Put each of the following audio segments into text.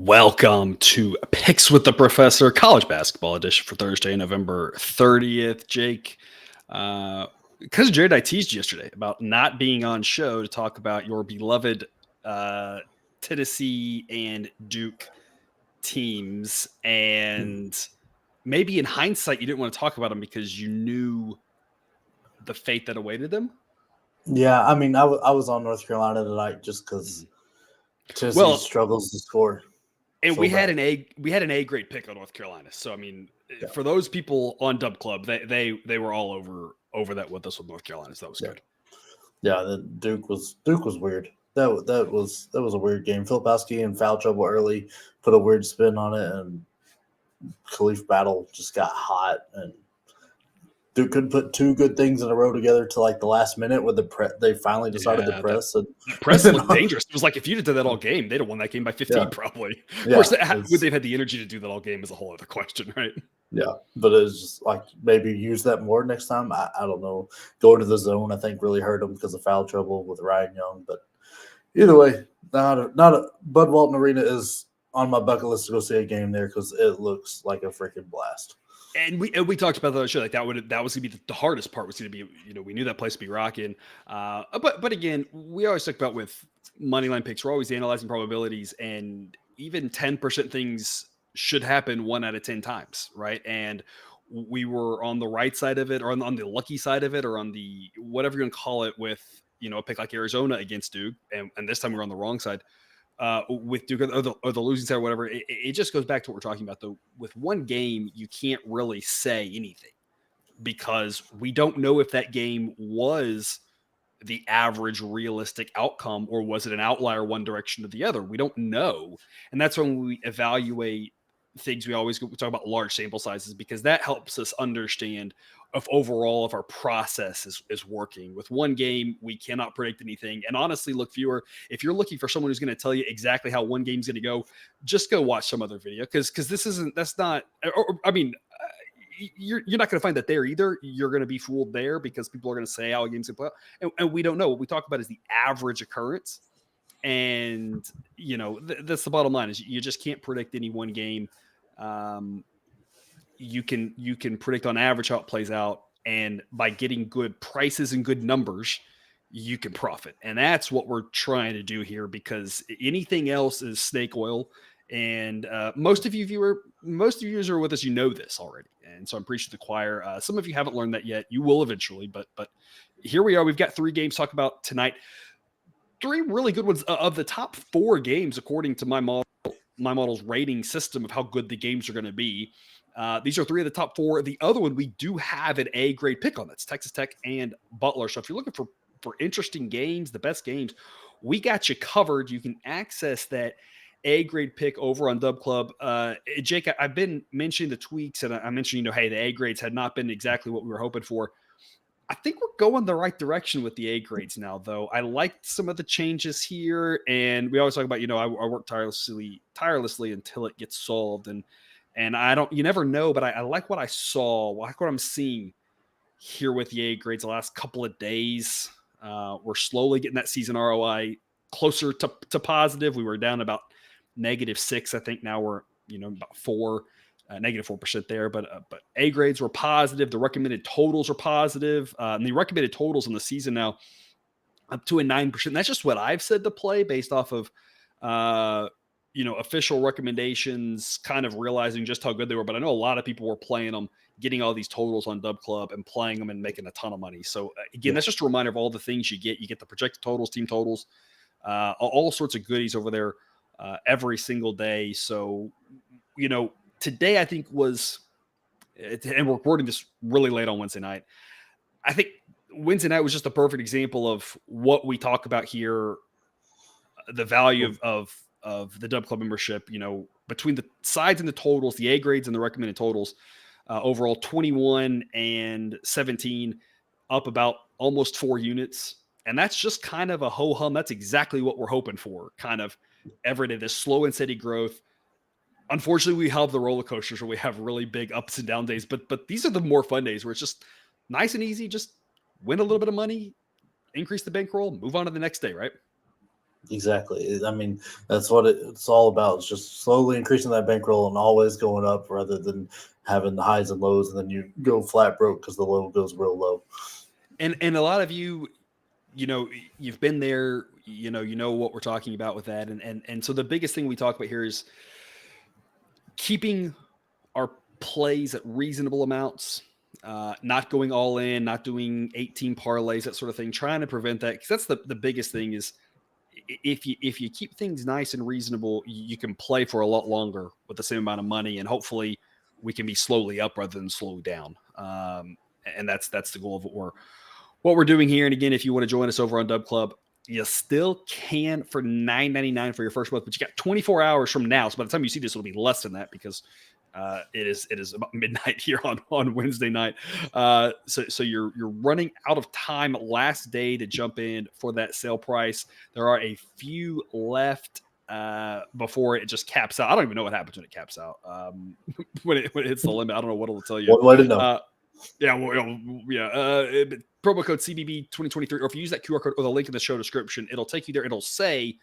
Welcome to Picks with the Professor, college basketball edition for Thursday, November 30th. Jake, because Jared, I teased you yesterday about not being on show to talk about your beloved Tennessee and Duke teams. And maybe in hindsight, you didn't want to talk about them because you knew the fate that awaited them. Yeah, I mean, I was on North Carolina tonight just because Tennessee struggles to score. And so we had bad. an A grade pick on North Carolina. So I mean, for those people on Dub Club, they were all over that with us with North Carolina. So that was good. Yeah, the Duke was weird. That was a weird game. Filipowski in foul trouble early, put a weird spin on it, and Khalif Battle just got hot, and Duke couldn't put two good things in a row together to like the last minute when they finally decided to press. That press looked dangerous. It was like if you'd have done that all game, they'd have won that game by 15 probably. Of course, would they've had the energy to do that all game is a whole other question, right? Yeah, but it's just like maybe use that more next time. I don't know. Going to the zone, I think, really hurt them because of foul trouble with Ryan Young. But either way, not a Bud Walton Arena is on my bucket list to go see a game there because it looks like a freaking blast. And we talked about that show, like that was gonna be the hardest part, was gonna be, we knew that place would be rocking. But again, we always talk about with moneyline picks, we're always analyzing probabilities, and even 10% things should happen 1 out of 10 times, right? And we were on the right side of it, or on the lucky side of it, or on the whatever you're gonna call it, with a pick like Arizona against Duke, and this time we're on the wrong side. With Duke or the losing side or whatever, it just goes back to what we're talking about, though. With one game, you can't really say anything because we don't know if that game was the average realistic outcome or was it an outlier one direction or the other. We don't know. And that's when we evaluate things. We talk about large sample sizes because that helps us understand if overall if our process is working. With one game, we cannot predict anything. And honestly, look, viewer, if you're looking for someone who's going to tell you exactly how one game's going to go, just go watch some other video, because you're not going to find that there either. You're going to be fooled there because people are going to say how a game's going to play out, and we don't know. What we talk about is the average occurrence, and that's the bottom line. Is you just can't predict any one game. You can predict on average how it plays out, and by getting good prices and good numbers, you can profit. And that's what we're trying to do here, because anything else is snake oil. And most of you viewers are with us, this already. And so I'm preaching to the choir. Some of you haven't learned that yet. You will eventually, but here we are. We've got 3 games to talk about tonight. 3 really good ones. Of the top 4 games, according to my model's rating system of how good the games are going to be, these are 3 of the top 4. The other one, we do have an A grade pick on. That's Texas Tech and Butler. So if you're looking for interesting games, the best games, we got you covered. You can access that A grade pick over on Dub Club. Jake, I've been mentioning the tweaks, and I mentioned, hey, the A grades had not been exactly what we were hoping for. I think we're going the right direction with the A grades now, though. I liked some of the changes here, and we always talk about, I work tirelessly until it gets solved, and you never know, but I like what I saw, I like what I'm seeing here with the A grades the last couple of days. We're slowly getting that season ROI closer to positive. We were down about -6. I think now we're, about 4, -4% there, but A grades were positive. The recommended totals are positive. And the recommended totals in the season now up to a 9%. That's just what I've said to play based off of, official recommendations, kind of realizing just how good they were. But I know a lot of people were playing them, getting all these totals on Dub Club and playing them and making a ton of money. So again, that's just a reminder of all the things you get. You get the projected totals, team totals, all sorts of goodies over there every single day. So, today I think and we're recording this really late on Wednesday night. I think Wednesday night was just a perfect example of what we talk about here. The value of the Dub Club membership, between the sides and the totals, the A grades and the recommended totals, overall 21 and 17, up about almost 4 units. And that's just kind of a ho-hum. That's exactly what we're hoping for, kind of every day, this slow and steady growth. Unfortunately, we have the roller coasters where we have really big ups and down days, but these are the more fun days where it's just nice and easy. Just win a little bit of money, increase the bankroll, move on to the next day, right? Exactly. I mean, that's what it's all about. It's just slowly increasing that bankroll and always going up rather than having the highs and lows and then you go flat broke because the low goes real low. And a lot of you, you've been there, you know what we're talking about with that. And so the biggest thing we talk about here is keeping our plays at reasonable amounts, not going all in, not doing 18 parlays, that sort of thing, trying to prevent that. Cause that's the biggest thing is if you keep things nice and reasonable, you can play for a lot longer with the same amount of money. And hopefully we can be slowly up rather than slow down. And that's the goal of what we're doing here. And again, if you want to join us over on Dub Club, you still can for $9.99 for your first month, but you got 24 hours from now. So by the time you see this, it'll be less than that because it is about midnight here on Wednesday night. So you're running out of time last day to jump in for that sale price. There are a few left before it just caps out. I don't even know what happens when it caps out. When it hits the limit, I don't know what it'll tell you. One way to know. Yeah, promo code CBB 2023, or if you use that QR code or the link in the show description, it'll take you there. It'll say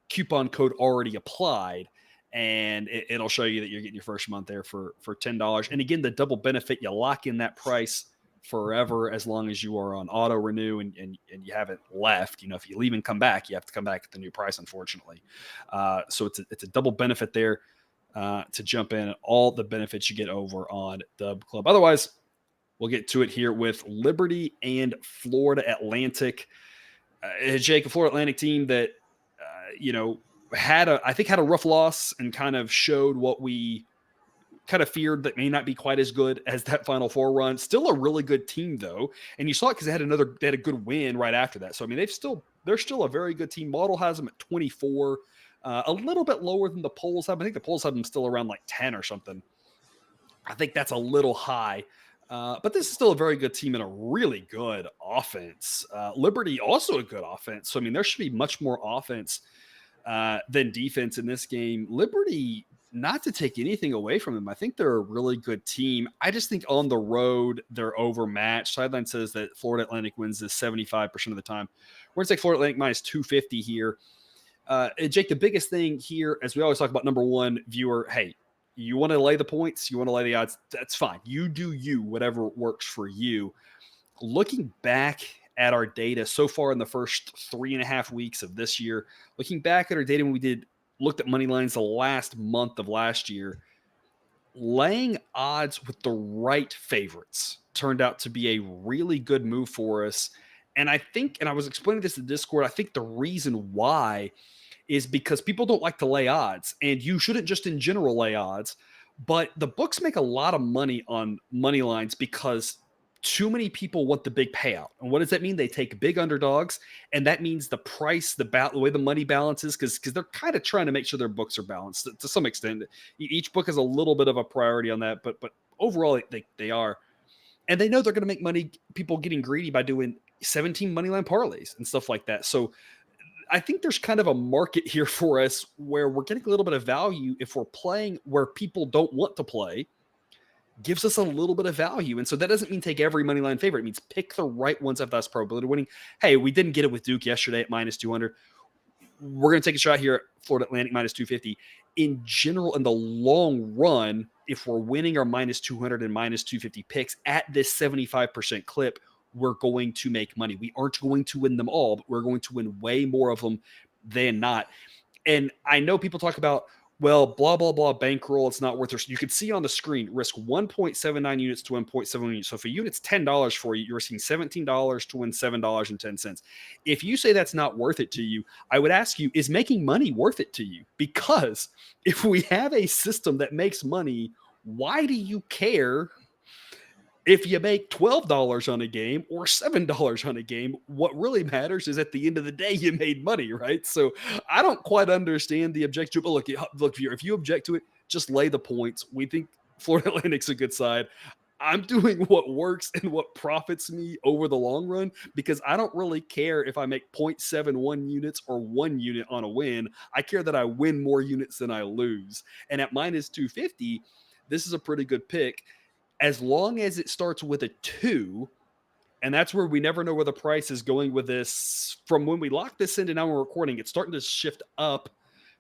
coupon code already applied, and it'll show you that you're getting your first month there for $10. And again, the double benefit, you lock in that price forever as long as you are on auto renew and you haven't left. If you leave and come back, you have to come back at the new price, unfortunately. So it's a double benefit there to jump in, and all the benefits you get over on Dub Club. Otherwise, we'll get to it here with Liberty and Florida Atlantic. Jake, a Florida Atlantic team that, had a rough loss and kind of showed what we kind of feared that may not be quite as good as that Final Four run. Still a really good team, though. And you saw it because they had a good win right after that. So, I mean, they're still a very good team. Model has them at 24, a little bit lower than the polls have. I think the polls have them still around like 10 or something. I think that's a little high. But this is still a very good team and a really good offense. Liberty also a good offense. So, I mean, there should be much more offense than defense in this game. Liberty, not to take anything away from them, I think they're a really good team. I just think on the road, they're overmatched. Sideline says that Florida Atlantic wins this 75% of the time. We're going to take Florida Atlantic minus 250 here. Jake, the biggest thing here, as we always talk about, number one, viewer, hey, you want to lay the points, you want to lay the odds, that's fine. You do you, whatever works for you. Looking back at our data so far in the first 3.5 weeks of this year, looking back at our data when we looked at money lines the last month of last year, laying odds with the right favorites turned out to be a really good move for us. And I think, and I was explaining this in Discord, I think the reason why is because people don't like to lay odds, and you shouldn't just in general lay odds, but the books make a lot of money on money lines because too many people want the big payout. And what does that mean? They take big underdogs, and that means the price, the way the money balances, because they're kind of trying to make sure their books are balanced to some extent. Each book has a little bit of a priority on that, but overall they are. And they know they're going to make money, people getting greedy by doing 17 money line parlays and stuff like that. So I think there's kind of a market here for us where we're getting a little bit of value if we're playing where people don't want to play. Gives us a little bit of value. And so that doesn't mean take every money line favorite. It means pick the right ones at best probability of winning. Hey, we didn't get it with Duke yesterday at minus 200. We're going to take a shot here at Florida Atlantic minus 250. In general, in the long run, if we're winning our minus 200 and minus 250 picks at this 75% clip, we're going to make money. We aren't going to win them all, but we're going to win way more of them than not. And I know people talk about, well, blah, blah, blah, bankroll, it's not worth it. You can see on the screen, risk 1.79 units to 1.7 units. So if a unit's $10 for you, you're risking $17 to win $7.10. If you say that's not worth it to you, I would ask you, is making money worth it to you? Because if we have a system that makes money, why do you care if you make $12 on a game or $7 on a game? What really matters is at the end of the day, you made money, right? So I don't quite understand the objection. But look, if you object to it, just lay the points. We think Florida Atlantic's a good side. I'm doing what works and what profits me over the long run because I don't really care if I make 0.71 units or 1 unit on a win. I care that I win more units than I lose. And at minus 250, this is a pretty good pick. As long as it starts with a 2 And that's where we never know where the price is going with this. From when we lock this in to now we're recording, it's starting to shift up.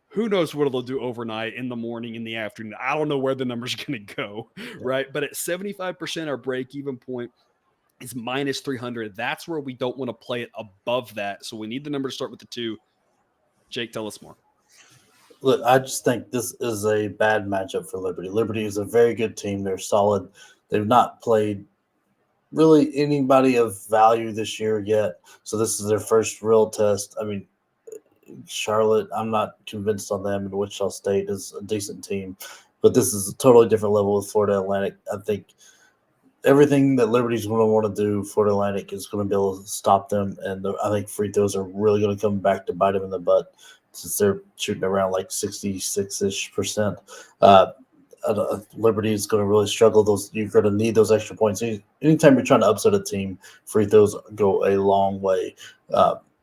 Who knows what it'll do overnight, in the morning, in the afternoon. I don't know where the number's going to go, right? But at 75%, our break-even point is minus 300. That's where we don't want to play it above that. So we need the number to start with the 2. Jake, tell us more. Look, I just think this is a bad matchup for Liberty. Liberty is a very good team. They're solid. They've not played really anybody of value this year yet. So this is their first real test. I mean, Charlotte, I'm not convinced on them, and Wichita State is a decent team. But this is a totally different level with Florida Atlantic. I think everything that Liberty's going to want to do, Florida Atlantic is going to be able to stop them. And I think free throws are really going to come back to bite them in the butt, since they're shooting around like 66-ish%. Liberty is going to really struggle. You're going to need those extra points. Anytime you're trying to upset a team, free throws go a long way.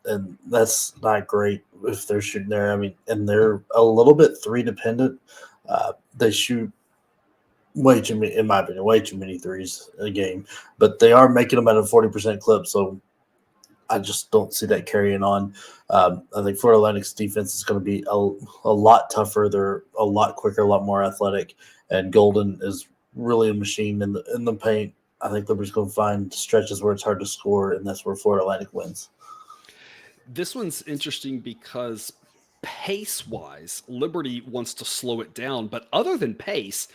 And that's not great if they're shooting there. I mean, and they're a little bit 3 dependent. They shoot way too many, in my opinion, way too many threes a game, but they are making them at a 40% clip. So I just don't see that carrying on. I think Florida Atlantic's defense is going to be a lot tougher. They're a lot quicker, a lot more athletic, and Golden is really a machine in the paint. I think Liberty's going to find stretches where it's hard to score, and that's where Florida Atlantic wins. This one's interesting because pace-wise, Liberty wants to slow it down, but other than pace,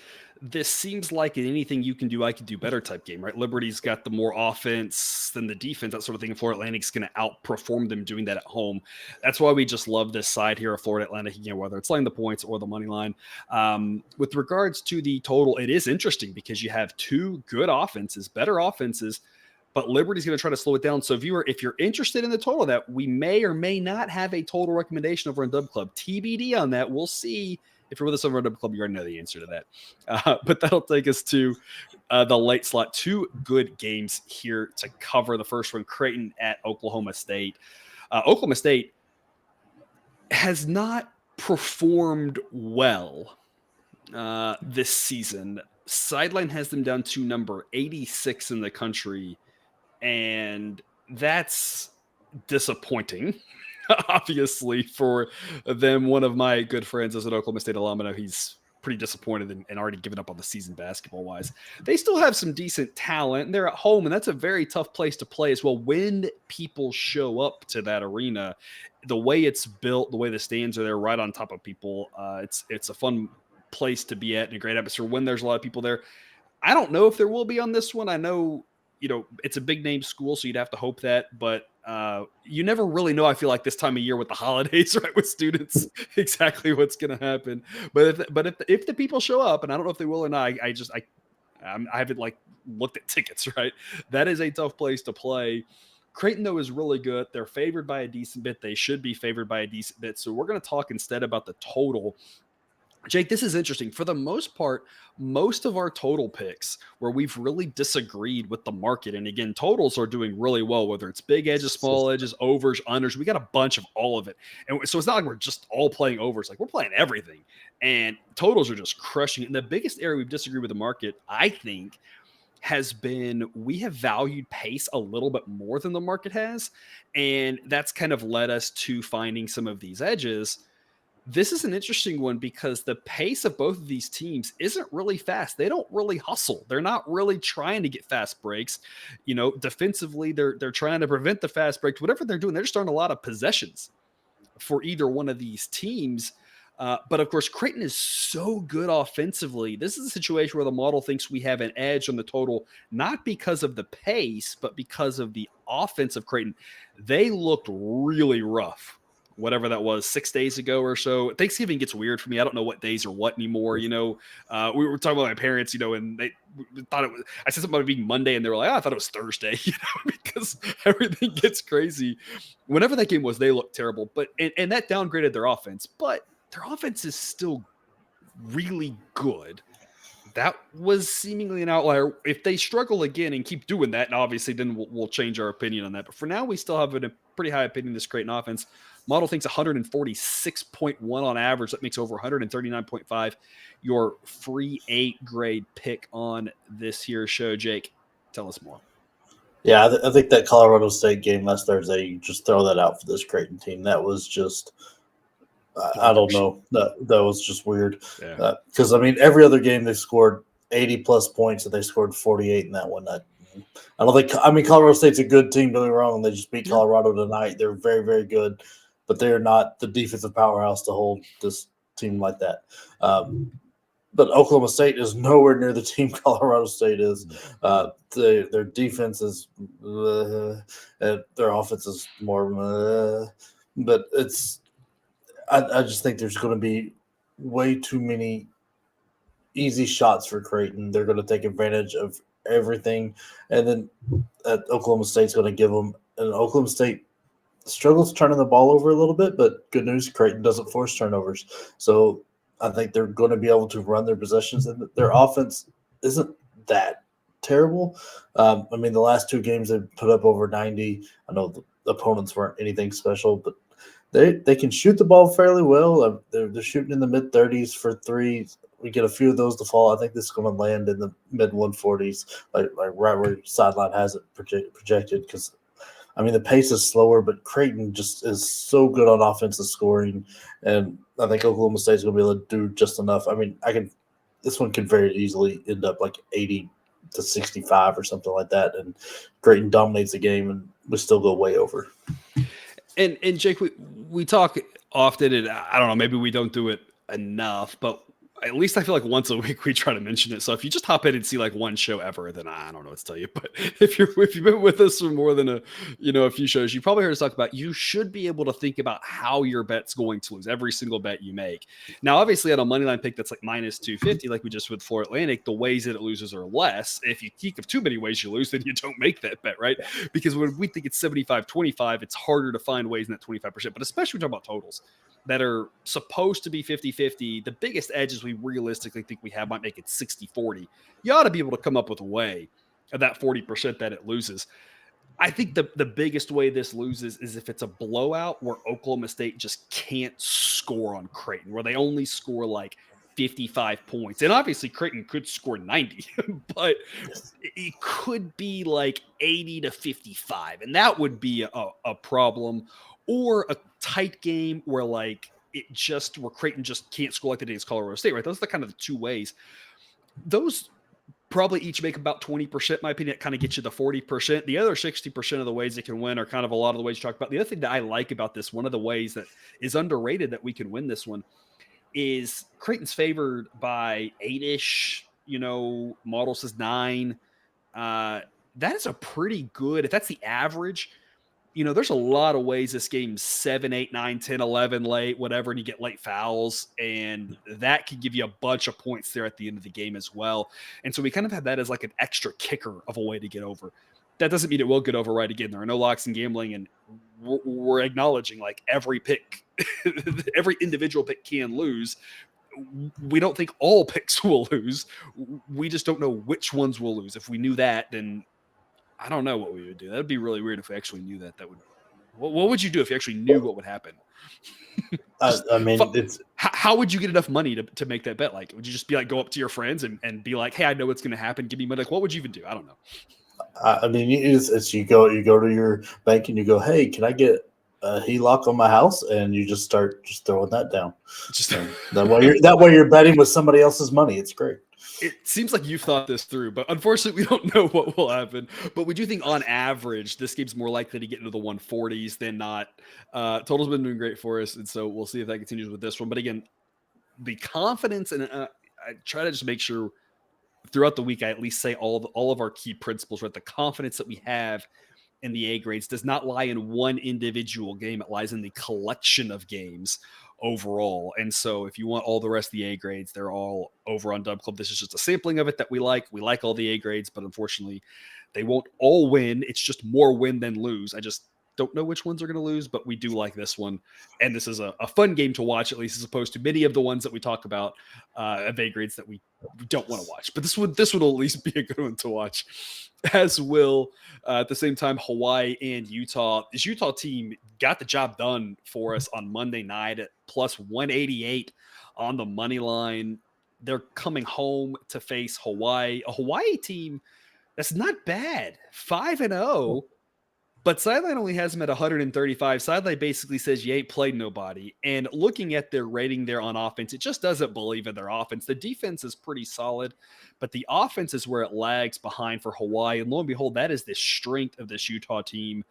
this seems like an anything you can do, I can do better type game, right? Liberty's got the more offense than the defense, that sort of thing. And Florida Atlantic's going to outperform them doing that at home. That's why we just love this side here of Florida Atlantic, again, whether it's laying the points or the money line. With regards to the total, it is interesting because you have 2 good offenses, better offenses, but Liberty's going to try to slow it down. So viewer, if you're interested in the total, that we may or may not have a total recommendation over in Dub Club. TBD on that. We'll see. If you're with us over at Dub Club, you already know the answer to that. But that'll take us to the late slot. 2 good games here to cover. The first one, Creighton at Oklahoma State. Oklahoma State has not performed well this season. Sideline has them down to number 86 in the country, and that's disappointing. Obviously, for them. One of my good friends is an Oklahoma State alum. I know he's pretty disappointed and already given up on the season basketball-wise. They still have some decent talent, and they're at home, and that's a very tough place to play as well. When people show up to that arena, the way it's built, the way the stands are there right on top of people, it's a fun place to be at and a great atmosphere when there's a lot of people there. I don't know if there will be on this one. I know, it's a big name school, so you'd have to hope that, but you never really know. I feel like this time of year with the holidays, right, with students, exactly what's going to happen. But if the people show up, and I don't know if they will or not, I haven't looked at tickets, right? That is a tough place to play. Creighton, though, is really good. They're favored by a decent bit. They should be favored by a decent bit. So we're going to talk instead about the total. Jake, this is interesting. For the most part, most of our total picks where we've really disagreed with the market, and again, totals are doing really well, whether it's big edges, small edges, overs, unders. We got a bunch of all of it. And so it's not like we're just all playing overs. Like, we're playing everything. And totals are just crushing it. And the biggest area we've disagreed with the market, I think, has been we have valued pace a little bit more than the market has. And that's kind of led us to finding some of these edges. This is an interesting one because the pace of both of these teams isn't really fast. They don't really hustle. They're not really trying to get fast breaks. Defensively, they're trying to prevent the fast breaks. Whatever they're doing, they're just starting a lot of possessions for either one of these teams. But of course, Creighton is so good offensively. This is a situation where the model thinks we have an edge on the total, not because of the pace, but because of the offense of Creighton. They looked really rough. Whatever that was, 6 days ago or so. Thanksgiving gets weird for me. I don't know what days are what anymore. We were talking about my parents, and they thought it was, I said something about it being Monday and they were like, I thought it was Thursday, because everything gets crazy. Whenever that game was, they looked terrible, but, and that downgraded their offense, but their offense is still really good. That was seemingly an outlier. If they struggle again and keep doing that, and obviously then we'll change our opinion on that. But for now, we still have a pretty high opinion of this Creighton offense. Model thinks 146.1 on average. That makes over 139.5. Your free 8 grade pick on this here show. Jake, tell us more. Yeah, I think that Colorado State game last Thursday, you just throw that out for this Creighton team. That was just, I don't Bonkers. know. That was just weird. Yeah. Because, I mean, every other game they scored 80 plus points and they scored 48 in that one. I don't think, I mean, Colorado State's a good team, don't get me wrong. They just beat Yeah. Colorado tonight. They're very, very good, but they're not the defensive powerhouse to hold this team like that. But Oklahoma State is nowhere near the team Colorado State is. Their defense is, and their offense is more, but it's. I just think there's going to be way too many easy shots for Creighton. They're going to take advantage of everything, and then Oklahoma State's going to give them. And Oklahoma State struggles turning the ball over a little bit, but good news, Creighton doesn't force turnovers. So I think they're going to be able to run their possessions, and their offense isn't that terrible. I mean, the last two games they put up over 90. I know the opponents weren't anything special, but they can shoot the ball fairly well. They're shooting in the mid 30s for threes. We get a few of those to fall. I think this is going to land in the mid 140s, like right where sideline has it projected. Because I mean, the pace is slower, but Creighton just is so good on offensive scoring, and I think Oklahoma State's going to be able to do just enough. I mean, this one could very easily end up like 80 to 65 or something like that, and Creighton dominates the game, and we still go way over. And Jake, we talk often, and I don't know, maybe we don't do it enough, but at least I feel like once a week we try to mention it. So if you just hop in and see like one show ever, then I don't know what to tell you. But if you've been with us for more than a few shows, you probably heard us talk about you should be able to think about how your bet's going to lose every single bet you make. Now, obviously, on a money line pick that's like minus 250, like we just with Florida Atlantic, the ways that it loses are less. If you think of too many ways you lose, then you don't make that bet, right? Because when we think it's 75-25, it's harder to find ways in that 25%. But especially when we talk about totals that are supposed to be 50-50, the biggest edges we realistically think we have might make it 60-40. You ought to be able to come up with a way of that 40% that it loses. I think the biggest way this loses is if it's a blowout where Oklahoma State just can't score on Creighton, where they only score like 55 points. And obviously Creighton could score 90, but it could be like 80-55. And that would be a problem. Or a tight game where where Creighton just can't score like they did against Colorado State, right? Those are the kind of the two ways. Those probably each make about 20%, in my opinion. It kind of gets you the 40%. The other 60% of the ways it can win are kind of a lot of the ways you talk about. The other thing that I like about this, one of the ways that is underrated that we can win this one, is Creighton's favored by 8-ish, model says 9. That is a pretty good, if that's the average, there's a lot of ways this game's 7, 8, 9, 10, 11 late, whatever, and you get late fouls, and that can give you a bunch of points there at the end of the game as well. And so we kind of have that as like an extra kicker of a way to get over. That doesn't mean it will get over right again. There are no locks in gambling, and we're acknowledging like every pick, every individual pick can lose. We don't think all picks will lose. We just don't know which ones will lose. If we knew that, then I don't know what we would do. That would be really weird if we actually knew that. What would you do if you actually knew what would happen? I mean, how would you get enough money to make that bet? Like, would you just be like, go up to your friends and be like, hey, I know what's going to happen. Give me money. Like, what would you even do? I don't know. I mean, it's you go to your bank and you go, hey, can I get a HELOC on my house? And you just start throwing that down. That way you're betting with somebody else's money. It's great. It seems like you've thought this through, but unfortunately, we don't know what will happen. But we do think, on average, this game's more likely to get into the 140s than not. Total's been doing great for us, and so we'll see if that continues with this one. But again, the confidence, and I try to just make sure throughout the week I at least say all of our key principles, right? The confidence that we have in the A grades does not lie in one individual game. It lies in the collection of games overall. And so if you want all the rest of the A grades, they're all over on Dub Club. This is just a sampling of it that we like. We like all the A grades, but unfortunately they won't all win. It's just more win than lose. I just don't know which ones are going to lose, but we do like this one. And this is a fun game to watch, at least as opposed to many of the ones that we talk about of A grades that we don't want to watch. But this would at least be a good one to watch, as will at the same time Hawaii and Utah. This Utah team got the job done for us on Monday night at plus 188 on the money line. They're coming home to face Hawaii, a Hawaii team That's not bad. 5-0. But Sideline only has them at 135. Sideline basically says you ain't played nobody. And looking at their rating there on offense, it just doesn't believe in their offense. The defense is pretty solid, but the offense is where it lags behind for Hawaii. And lo and behold, that is the strength of this Utah team.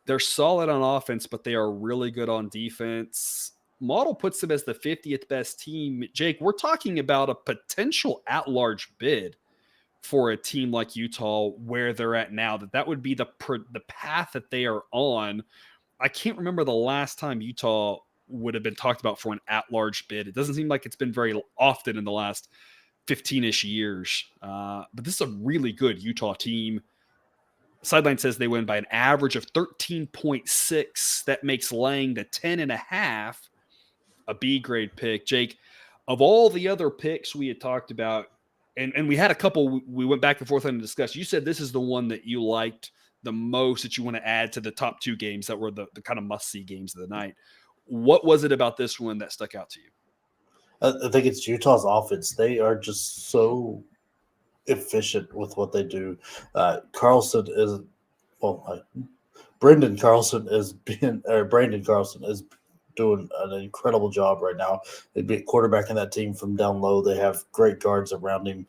They're solid on offense, but they are really good on defense. Model puts them as the 50th best team. Jake, we're talking about a potential at-large bid for a team like Utah where they're at now, that would be the path that they are on. I can't remember the last time Utah would have been talked about for an at-large bid. It doesn't seem like it's been very often in the last 15-ish years. But this is a really good Utah team. Sideline says they win by an average of 13.6. That makes laying the 10.5 a B grade pick. Jake, of all the other picks we had talked about, and we had a couple we went back and forth on and discussed. You said this is the one that you liked the most, that you want to add to the top two games that were the kind of must-see games of the night. What was it about this one that stuck out to you? I think it's Utah's offense. They are just so efficient with what they do. Carlson is, Brandon Carlson is doing an incredible job right now. They beat quarterback in that team from down low. They have great guards around him.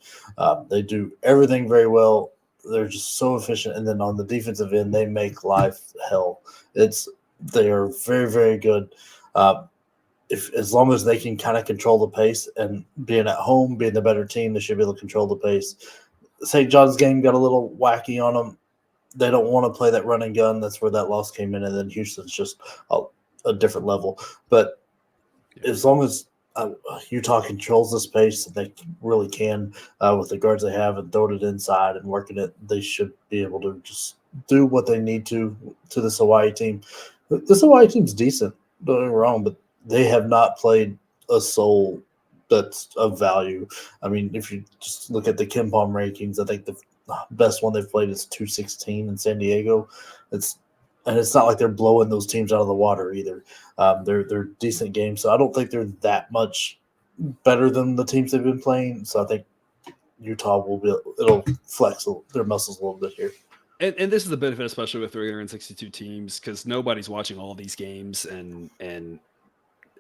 They do everything very well. They're just so efficient. And then on the defensive end, they make life hell. They are very, very good. As long as they can kind of control the pace, and being at home, being the better team, they should be able to control the pace. St. John's game got a little wacky on them. They don't want to play that run and gun. That's where that loss came in. And then Houston's just a different level. But as long as Utah controls this pace, they really can with the guards they have, and throwing it inside and working it, they should be able to just do what they need to this Hawaii team. This Hawaii team's decent, don't get me wrong, but they have not played a soul that's of value. I mean, if you just look at the KenPom rankings, I think the best one they've played is 216 in San Diego. It's not like they're blowing those teams out of the water either. They're decent games, so I don't think they're that much better than the teams they've been playing. So I think Utah it'll flex their muscles a little bit here. And this is the benefit, especially with 362 teams, because nobody's watching all these games, and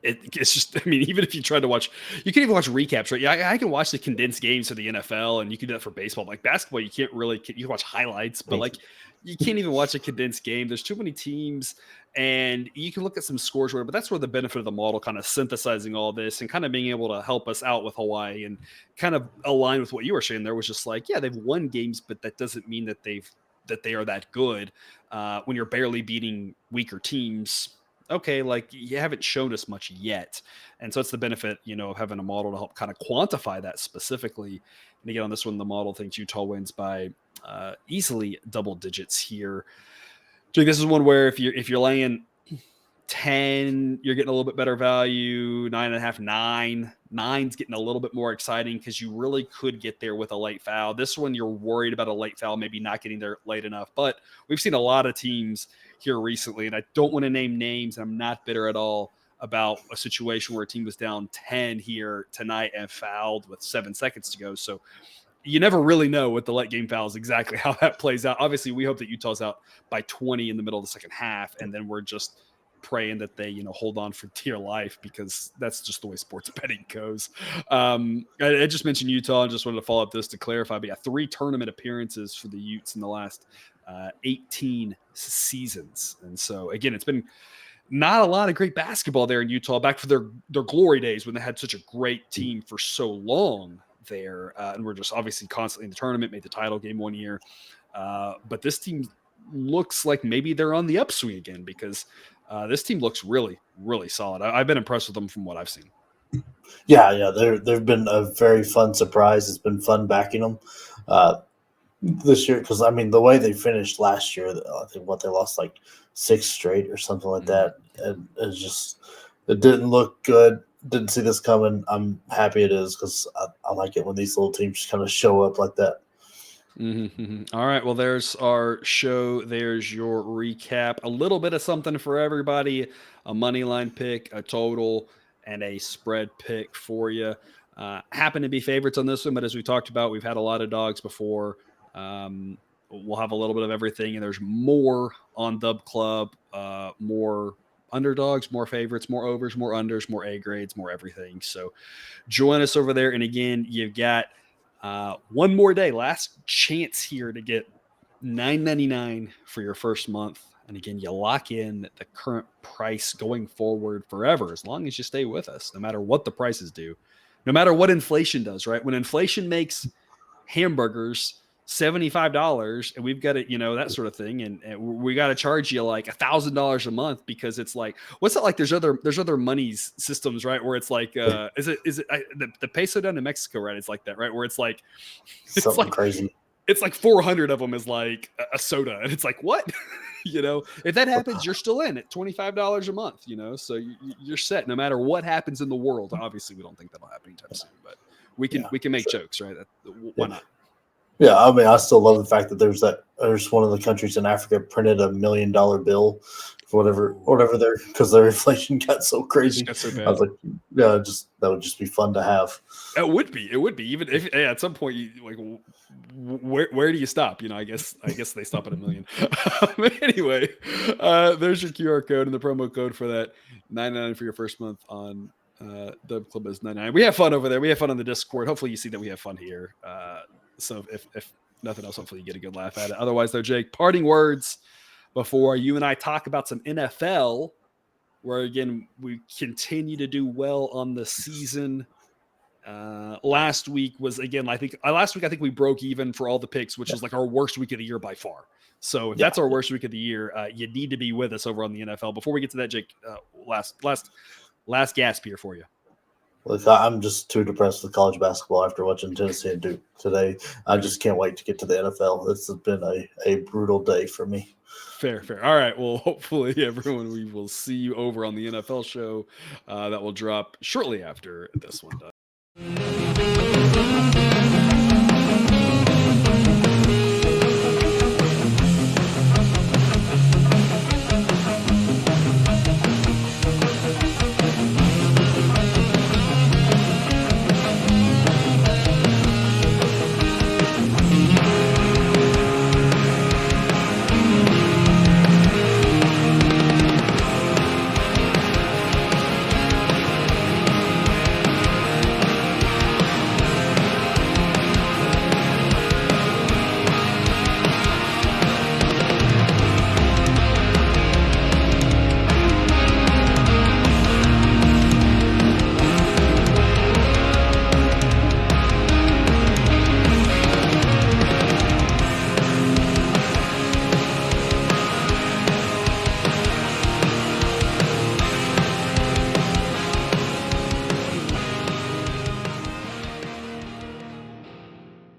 it's just, I mean, even if you try to watch, you can even watch recaps, right? Yeah, I can watch the condensed games for the NFL, and you can do that for baseball. Like basketball, you can watch highlights, but like you can't even watch a condensed game. There's too many teams, and you can look at some scores, but that's where the benefit of the model kind of synthesizing all this and kind of being able to help us out with Hawaii and kind of align with what you were saying there, was just like, yeah, they've won games, but that doesn't mean that they are that good. When you're barely beating weaker teams, okay, like you haven't shown us much yet. And so it's the benefit, of having a model to help kind of quantify that specifically. And again, on this one, the model thinks Utah wins by easily double digits here. Jake, this is one where if you're laying 10, you're getting a little bit better value. 9.5, 9's getting a little bit more exciting because you really could get there with a late foul. This one, you're worried about a late foul, maybe not getting there late enough. But we've seen a lot of teams here recently, and I don't want to name names. I'm not bitter at all about a situation where a team was down 10 here tonight and fouled with 7 seconds to go. So you never really know with the late game fouls exactly how that plays out. Obviously, we hope that Utah's out by 20 in the middle of the second half, and then we're just praying that they hold on for dear life, because that's just the way sports betting goes. I just mentioned Utah and just wanted to follow up this to clarify, but 3 tournament appearances for the Utes in the last 18 seasons. And so again, it's been not a lot of great basketball there in Utah, back for their glory days when they had such a great team for so long there. And we're just obviously constantly in the tournament, made the title game one year. But this team looks like maybe they're on the upswing again, because this team looks really, really solid. I've been impressed with them from what I've seen. Yeah, they've been a very fun surprise. It's been fun backing them this year, because I mean the way they finished last year, I think they lost like 6 straight or something like that, and it didn't look good. Didn't see this coming. I'm happy it is, because I like it when these little teams just kind of show up like that. Mm-hmm. All right. Well, there's our show. There's your recap. A little bit of something for everybody: a money line pick, a total, and a spread pick for you. Happen to be favorites on this one, but as we talked about, we've had a lot of dogs before. We'll have a little bit of everything, and there's more on Dub Club, more underdogs, more favorites, more overs, more unders, more A grades, more everything. So join us over there. And again, you've got one more day, last chance here to get $9.99 for your first month. And again, you lock in the current price going forward forever, as long as you stay with us, no matter what the prices do, no matter what inflation does, right? When inflation makes hamburgers $75 and we've got it, that sort of thing. And we got to charge you like $1,000 a month because it's like, what's that like? There's other monies systems, right? Where it's like, is it the peso down in Mexico, right? It's like that, right? Where it's like, something crazy. It's like 400 of them is like a soda. And it's like, what? If that happens, you're still in at $25 a month, so you're set no matter what happens in the world. Obviously we don't think that'll happen anytime soon, but we can make jokes, right? Why not? Yeah, I mean, I still love the fact that there's one of the countries in Africa printed $1 million bill for whatever because their inflation got so crazy. Got so bad. I was like, yeah, that would just be fun to have. It would be even if at some point you like, where do you stop? I guess they stop at $1 million. Anyway, there's your QR code and the promo code for that $9.99 for your first month on Dub Club is $9.99. We have fun over there. We have fun on the Discord. Hopefully you see that we have fun here. So if nothing else, hopefully you get a good laugh at it. Otherwise, though, Jake, parting words before you and I talk about some NFL, where again we continue to do well on the season. Last week was again, I think we broke even for all the picks, which is like our worst week of the year by far. So if that's our worst week of the year, you need to be with us over on the NFL. Before we get to that, Jake, last gasp here for you. Look, I'm just too depressed with college basketball after watching Tennessee and Duke today. I just can't wait to get to the NFL. It's been a brutal day for me. Fair. All right. Well, hopefully, everyone, we will see you over on the NFL show that will drop shortly after this one does.